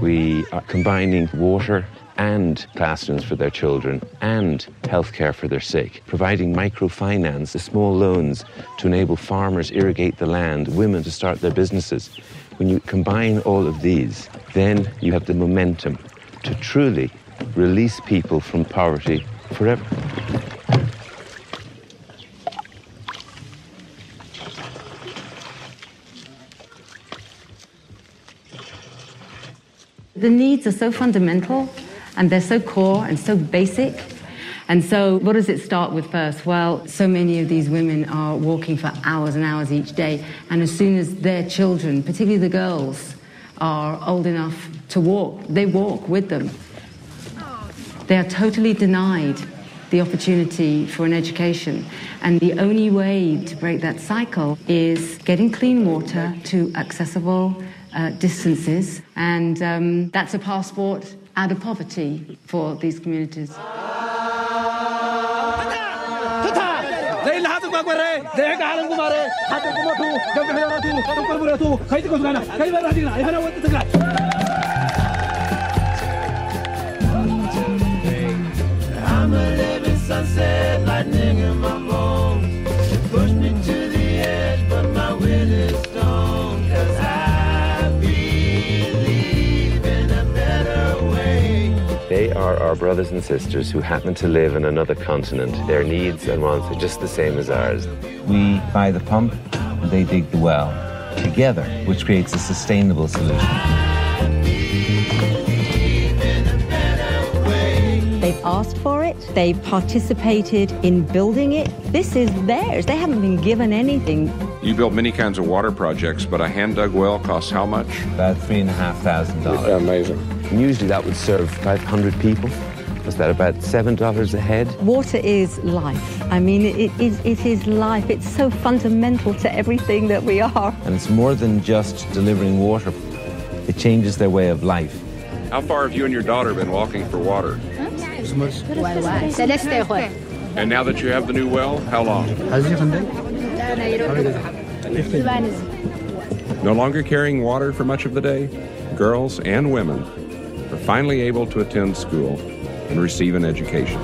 We are combining water and classrooms for their children and healthcare for their sick, providing microfinance, small loans to enable farmers irrigate the land, women to start their businesses. When you combine all of these, then you have the momentum to truly release people from poverty forever. The needs are so fundamental, and they're so core and so basic. And so what does it start with first? Well, so many of these women are walking for hours and hours each day, and as soon as their children, particularly the girls, are old enough to walk, they walk with them. They are totally denied the opportunity for an education. And the only way to break that cycle is getting clean water to accessible distances. And that's a passport out of poverty for these communities. I'm a living sunset, lightning in my bones. You push me to the edge, but my will is stone. 'Cause I believe in a better way. They are our brothers and sisters who happen to live in another continent. Their needs and wants are just the same as ours. We buy the pump, they dig the well, together, which creates a sustainable solution. They've asked for it, they've participated in building it. This is theirs, they haven't been given anything. You built many kinds of water projects, but a hand-dug well costs how much? About $3,500. Amazing. And usually that would serve 500 people. Was that about $7 a head? Water is life. I mean, it is life. It's so fundamental to everything that we are. And it's more than just delivering water. It changes their way of life. How far have you and your daughter been walking for water? And now that you have the new well, how long? No longer carrying water for much of the day, girls and women are finally able to attend school and receive an education.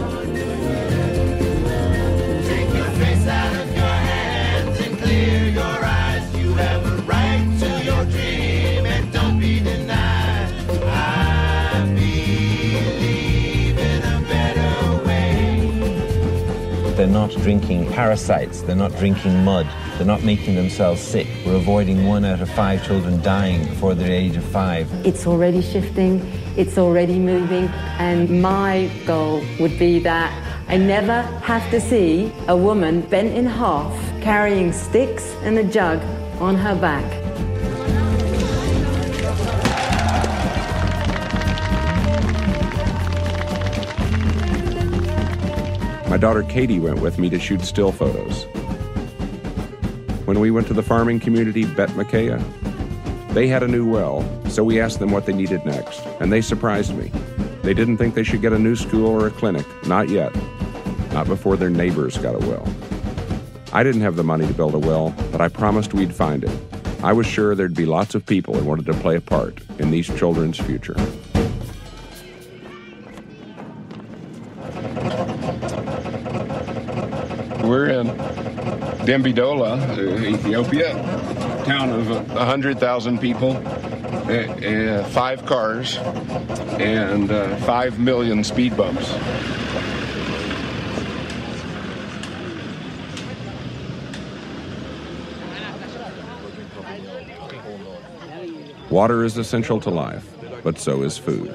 Take your face out of your hands and clear your eyes. You have a right to your dream and don't be denied. I believe in a better way. They're not drinking parasites, they're not drinking mud, they're not making themselves sick. We're avoiding 1 out of 5 children dying before the age of 5. It's already shifting, it's already moving, and my goal would be that I never have to see a woman bent in half carrying sticks and a jug on her back. My daughter Katie went with me to shoot still photos. When we went to the farming community, Bet Makaya, they had a new well, so we asked them what they needed next, and they surprised me. They didn't think they should get a new school or a clinic, not yet, not before their neighbors got a well. I didn't have the money to build a well, but I promised we'd find it. I was sure there'd be lots of people who wanted to play a part in these children's future. We're in Dembidola, Ethiopia, town of 100,000 people, 5 cars, and 5 million speed bumps. Water is essential to life, but so is food.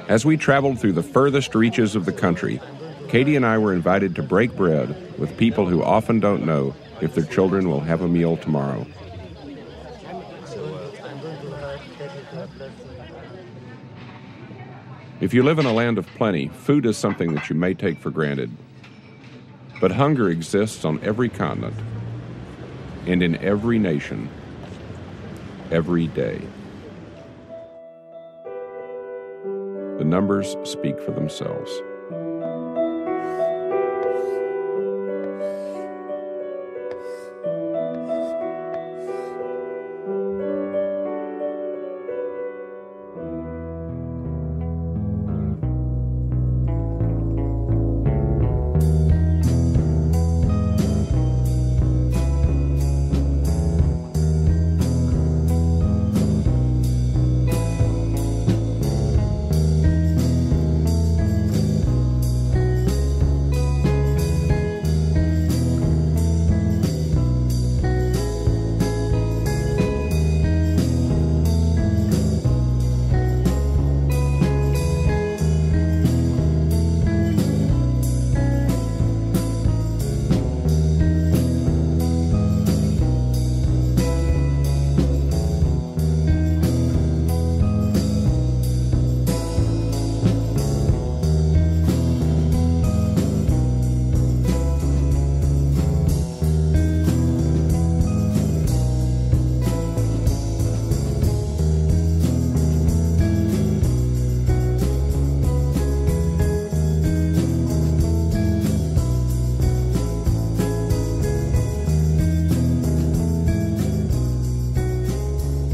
As we traveled through the furthest reaches of the country, Katie and I were invited to break bread with people who often don't know if their children will have a meal tomorrow. If you live in a land of plenty, food is something that you may take for granted. But hunger exists on every continent and in every nation, every day. The numbers speak for themselves.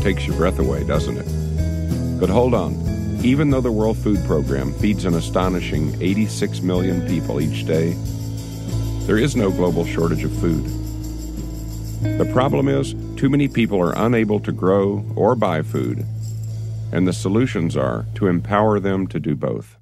takes your breath away, doesn't it? But hold on. Even though the World Food Program feeds an astonishing 86 million people each day, there is no global shortage of food. The problem is, too many people are unable to grow or buy food, and the solutions are to empower them to do both.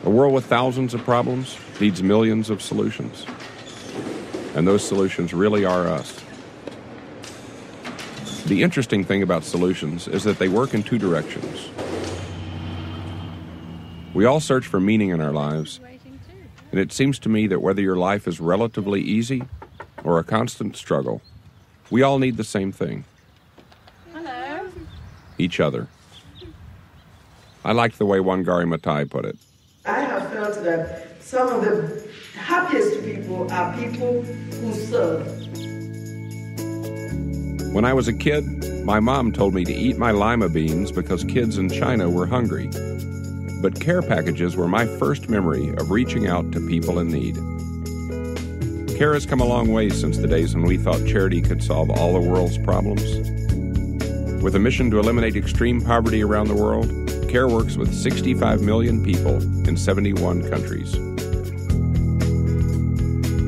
A world with thousands of problems needs millions of solutions. And those solutions really are us. The interesting thing about solutions is that they work in two directions. We all search for meaning in our lives, and it seems to me that whether your life is relatively easy or a constant struggle, we all need the same thing. Hello. Each other. I liked the way Wangari Maathai put it. I have felt that some of the happiest people are people who serve. When I was a kid, my mom told me to eat my lima beans because kids in China were hungry. But care packages were my first memory of reaching out to people in need. Care has come a long way since the days when we thought charity could solve all the world's problems. With a mission to eliminate extreme poverty around the world, Care works with 65 million people in 71 countries.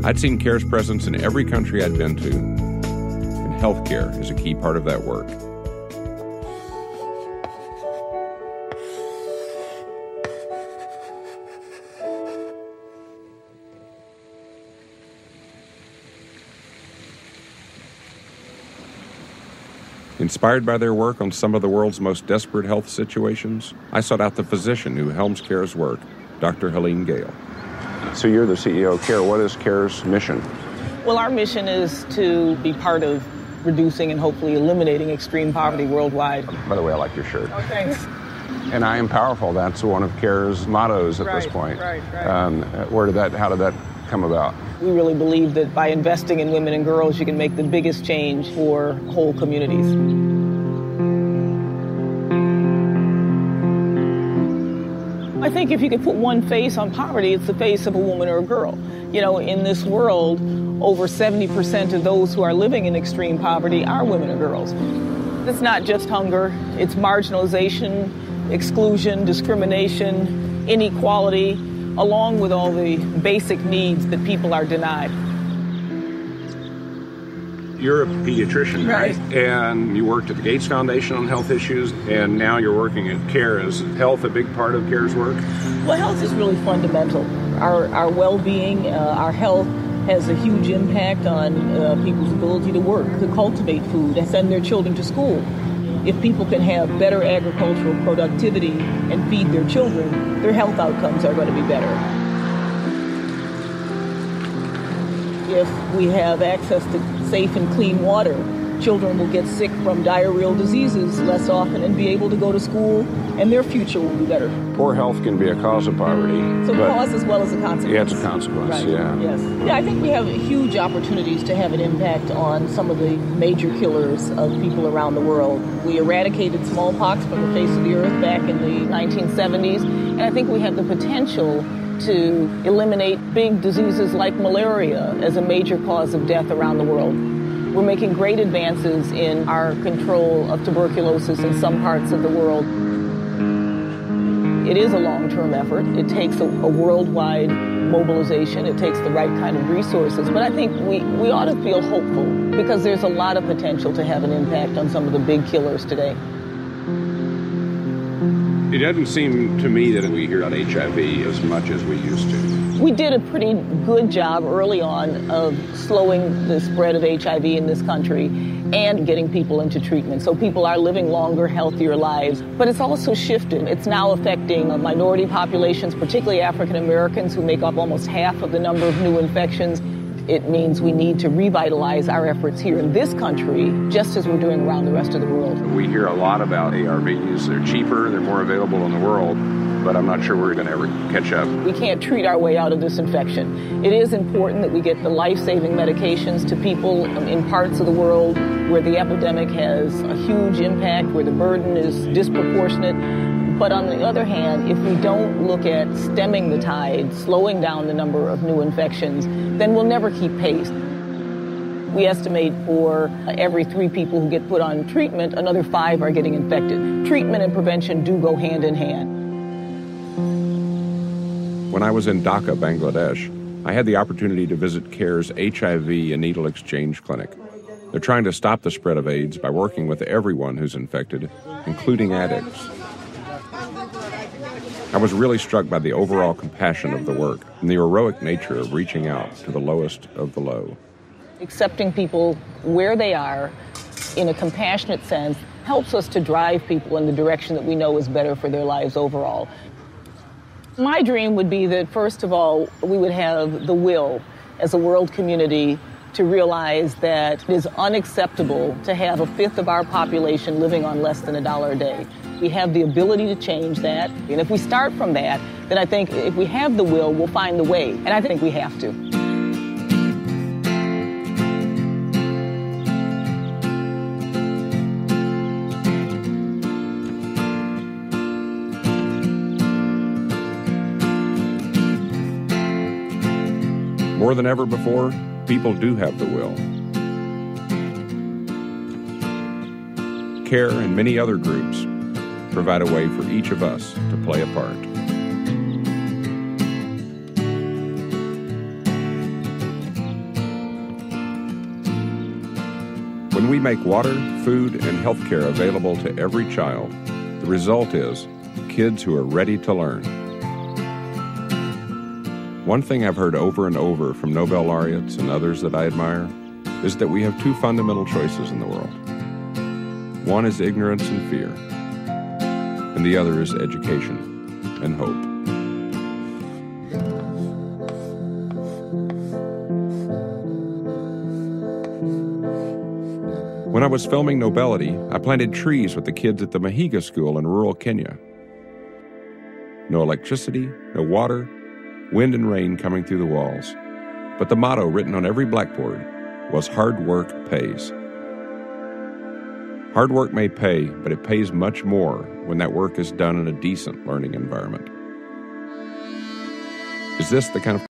I'd seen Care's presence in every country I'd been to, and healthcare is a key part of that work. Inspired by their work on some of the world's most desperate health situations, I sought out the physician who helms Care's work, Dr. Helene Gayle. So you're the CEO of Care. What is Care's mission? Well, our mission is to be part of reducing and hopefully eliminating extreme poverty worldwide. By the way, I like your shirt. Oh, thanks. And I am powerful. That's one of Care's mottos at this point. Right. How did that come about? We really believe that by investing in women and girls, you can make the biggest change for whole communities. I think if you could put one face on poverty, it's the face of a woman or a girl. You know, in this world, over 70% of those who are living in extreme poverty are women or girls. It's not just hunger, it's marginalization, exclusion, discrimination, inequality, along with all the basic needs that people are denied. You're a pediatrician, right? And you worked at the Gates Foundation on health issues, and now you're working at Care. Is health a big part of Care's work? Well, health is really fundamental. Our well-being, our health has a huge impact on people's ability to work, to cultivate food, and send their children to school. If people can have better agricultural productivity and feed their children, their health outcomes are going to be better. If we have access to safe and clean water, Children will get sick from diarrheal diseases less often and be able to go to school, and their future will be better. Poor health can be a cause of poverty. So cause as well as a consequence. Yeah, it's a consequence, right. yeah. Yes. Yeah, I think we have huge opportunities to have an impact on some of the major killers of people around the world. We eradicated smallpox from the face of the earth back in the 1970s, and I think we have the potential to eliminate big diseases like malaria as a major cause of death around the world. We're making great advances in our control of tuberculosis in some parts of the world. It is a long-term effort. It takes a worldwide mobilization. It takes the right kind of resources. But I think we ought to feel hopeful because there's a lot of potential to have an impact on some of the big killers today. It doesn't seem to me that we hear about HIV as much as we used to. We did a pretty good job early on of slowing the spread of HIV in this country and getting people into treatment. So people are living longer, healthier lives. But it's also shifted. It's now affecting minority populations, particularly African Americans, who make up almost half of the number of new infections. It means we need to revitalize our efforts here in this country, just as we're doing around the rest of the world. We hear a lot about ARVs. They're cheaper, they're more available in the world, but I'm not sure we're going to ever catch up. We can't treat our way out of this infection. It is important that we get the life-saving medications to people in parts of the world where the epidemic has a huge impact, where the burden is disproportionate. But on the other hand, if we don't look at stemming the tide, slowing down the number of new infections, then we'll never keep pace. We estimate for every 3 people who get put on treatment, another 5 are getting infected. Treatment and prevention do go hand in hand. When I was in Dhaka, Bangladesh, I had the opportunity to visit CARE's HIV and needle exchange clinic. They're trying to stop the spread of AIDS by working with everyone who's infected, including addicts. I was really struck by the overall compassion of the work and the heroic nature of reaching out to the lowest of the low. Accepting people where they are in a compassionate sense helps us to drive people in the direction that we know is better for their lives overall. My dream would be that, first of all, we would have the will as a world community to realize that it is unacceptable to have 1/5 of our population living on less than $1 a day. We have the ability to change that. And if we start from that, then I think if we have the will, we'll find the way. And I think we have to. More than ever before, people do have the will. CARE and many other groups provide a way for each of us to play a part. When we make water, food, and health care available to every child, the result is kids who are ready to learn. One thing I've heard over and over from Nobel laureates and others that I admire is that we have 2 fundamental choices in the world. One is ignorance and fear, and the other is education and hope. When I was filming Nobelity, I planted trees with the kids at the Mahiga School in rural Kenya. No electricity, no water, wind and rain coming through the walls. But the motto written on every blackboard was "Hard work pays." Hard work may pay, but it pays much more when that work is done in a decent learning environment. Is this the kind of